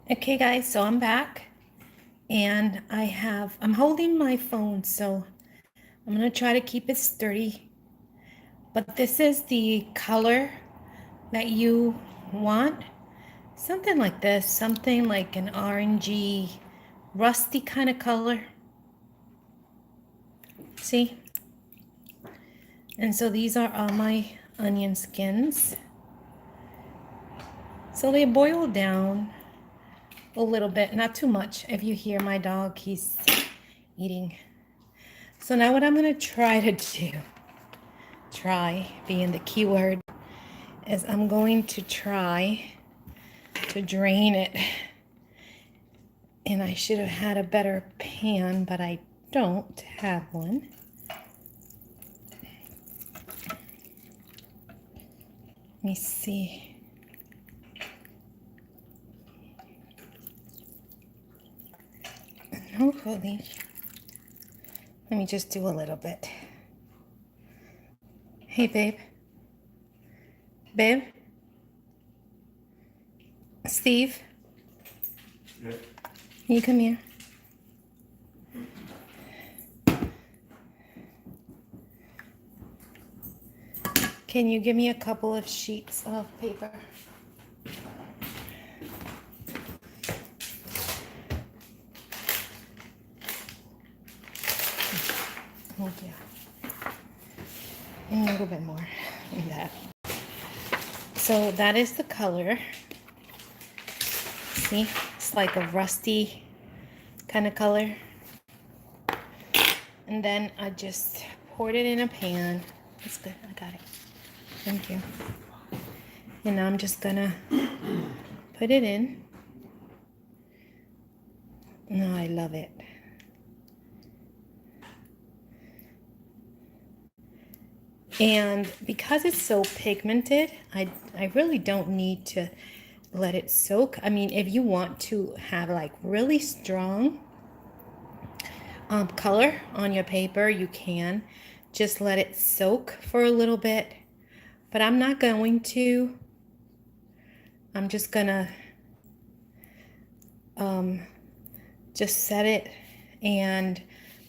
Okay guys, so I'm back and I'm holding my phone, so I'm gonna try to keep it sturdy. But this is the color that you want. Something like this, something like an orangey, rusty kind of color. See? And so these are all my onion skins. So they boil down a little bit, not too much. If you hear my dog, he's eating. So now what I'm gonna try to do, try being the key word, is I'm going to try to drain it. And I should have had a better pan, but I don't have one. Let me see. Hopefully, let me just do a little bit. Hey, babe. Babe? Steve? Yeah. Can you come here? Can you give me a couple of sheets of paper? Oh, yeah. And a little bit more than that. So that is the color. See, it's like a rusty kind of color. And then I just poured it in a pan. That's good, I got it. Thank you. And now I'm just gonna put it in. No, I love it. And because it's so pigmented, I really don't need to let it soak. I mean, if you want to have like really strong color on your paper, you can just let it soak for a little bit. But I'm not going to. I'm just gonna just set it and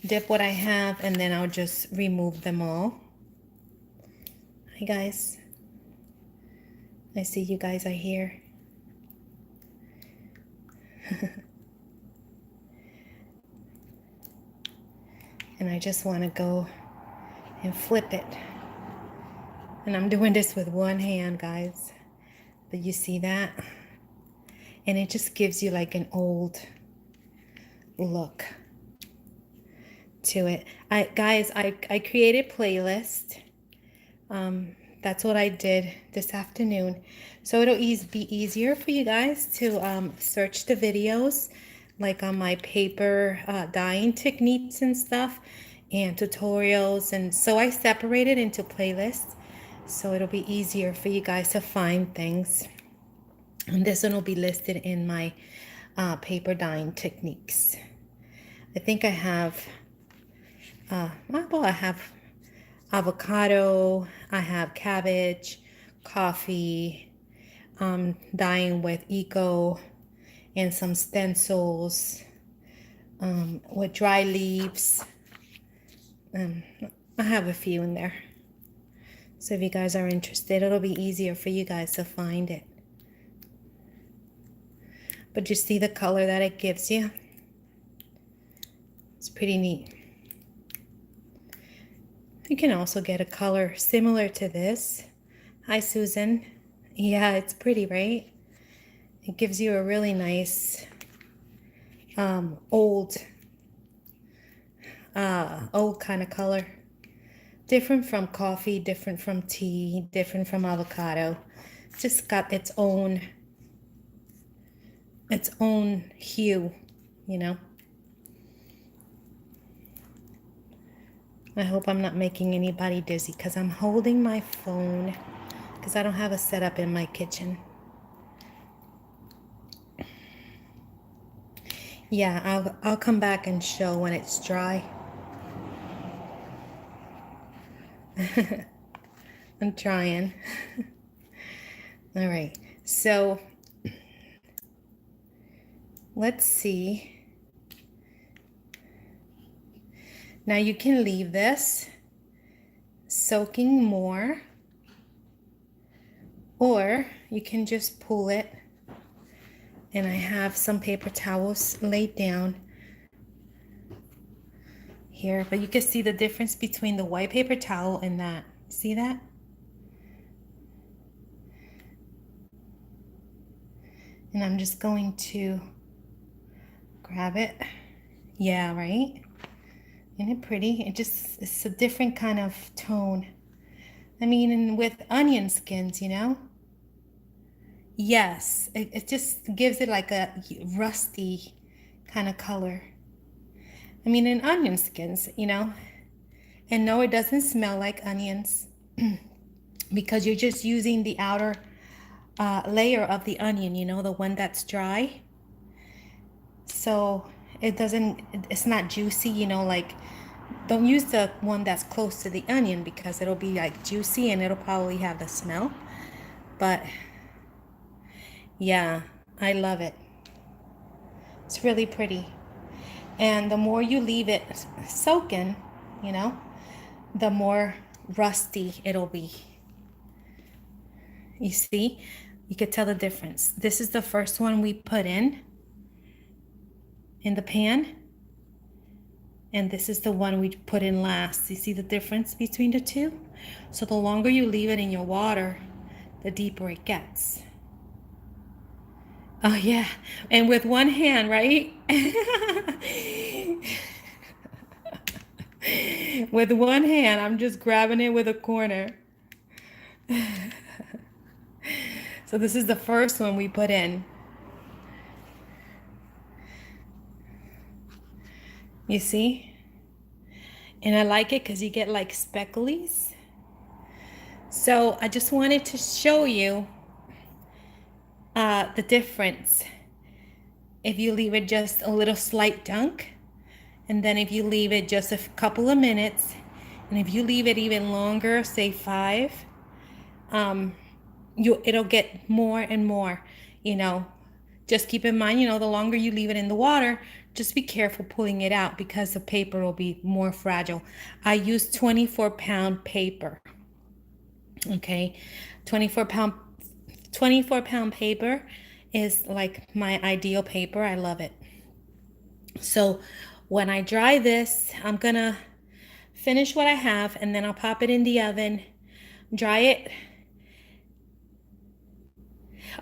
dip what I have, and then I'll just remove them all. Hi guys. I see you guys are here. And I just want to go and flip it. And I'm doing this with one hand, guys. But you see that? And it just gives you like an old look to it. Guys, I created a playlist. That's what I did this afternoon. So it'll be easier for you guys to search the videos, like on my paper dyeing techniques and stuff, and tutorials. And so I separated into playlists, so it'll be easier for you guys to find things. And this one will be listed in my paper dyeing techniques. I think I have, well, I have avocado, I have cabbage, coffee, dyeing with eco, and some stencils with dry leaves. I have a few in there. So if you guys are interested, it'll be easier for you guys to find it. But you see the color that it gives you? It's pretty neat. You can also get a color similar to this. Hi, Susan. Yeah, it's pretty, right? It gives you a really nice old kind of color. Different from coffee, different from tea, different from avocado. It's just got its own hue, you know? I hope I'm not making anybody dizzy because I'm holding my phone because I don't have a setup in my kitchen. Yeah, I'll come back and show when it's dry. I'm trying. All right. So let's see. Now you can leave this soaking more, or you can just pull it. And I have some paper towels laid down here, but you can see the difference between the white paper towel and that. See that? And I'm just going to grab it. Yeah, right? Isn't it pretty? It's a different kind of tone. I mean, and with onion skins, you know? Yes, it just gives it like a rusty kind of color. I mean, in onion skins, you know? And no, it doesn't smell like onions because you're just using the outer layer of the onion, you know, the one that's dry. So it's not juicy, you know, like don't use the one that's close to the onion because it'll be like juicy and it'll probably have the smell. But yeah, I love it. It's really pretty. And the more you leave it soaking, you know, the more rusty it'll be. You see? You could tell the difference. This is the first one we put in the pan. And this is the one we put in last. You see the difference between the two? So the longer you leave it in your water, the deeper it gets. Oh yeah, and with one hand, right? With one hand, I'm just grabbing it with a corner. So this is the first one we put in. You see? And I like it because you get like specklies. So I just wanted to show you the difference. If you leave it just a little slight dunk, and then if you leave it just a couple of minutes, and if you leave it even longer, say 5, it'll get more and more, you know. Just keep in mind, you know, the longer you leave it in the water, just be careful pulling it out because the paper will be more fragile. I use 24-pound paper. Okay, 24-pound paper is like my ideal paper. I love it. So when I dry this, I'm gonna finish what I have and then I'll pop it in the oven, dry it.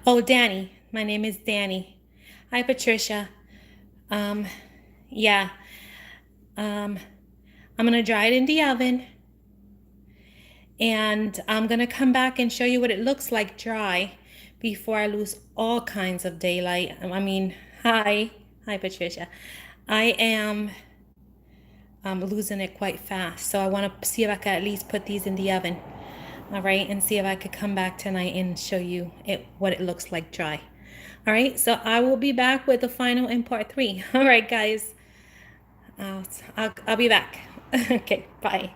Oh, Dani. My name is Dani. Hi, Patricia. Yeah. I'm gonna dry it in the oven and I'm gonna come back and show you what it looks like dry before I lose all kinds of daylight. I mean, hi, Patricia. I am losing it quite fast, so I want to see if I can at least put these in the oven, all right, and see if I could come back tonight and show you what it looks like dry. All right, so I will be back with the final in part 3. All right, guys, I'll be back. Okay, bye.